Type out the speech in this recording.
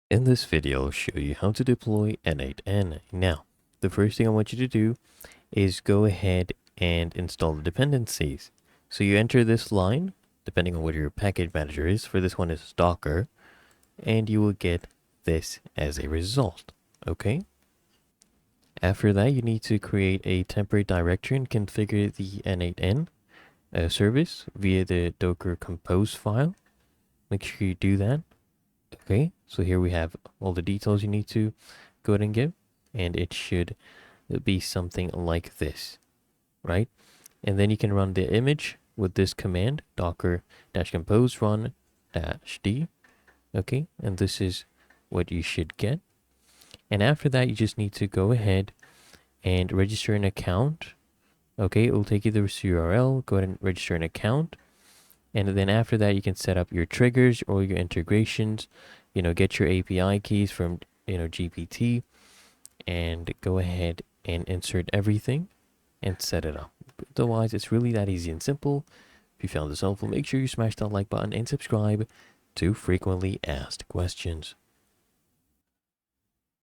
In this video, I'll show you how to deploy N8N. Now, the first thing I want you to do is go ahead and install the dependencies. So you enter this line, depending on what your package manager is. For this one is Docker, and you will get this as a result. Okay. After that, you need to create a temporary directory and configure the N8N service via the Docker compose file. Make sure you do that. Okay, so here we have all the details you need to go ahead and give, and it should be something like this, right? And then you can run the image with this command, docker-compose run-d. Okay, and this is what you should get. And after that, you just need to go ahead and register an account. Okay, it will take you to this URL. Go ahead and register an account. And then after that, you can set up your triggers or your integrations, get your API keys from, GPT, and go ahead and insert everything and set it up. Otherwise, it's really that easy and simple. If you found this helpful, make sure you smash that like button and subscribe to frequently asked questions.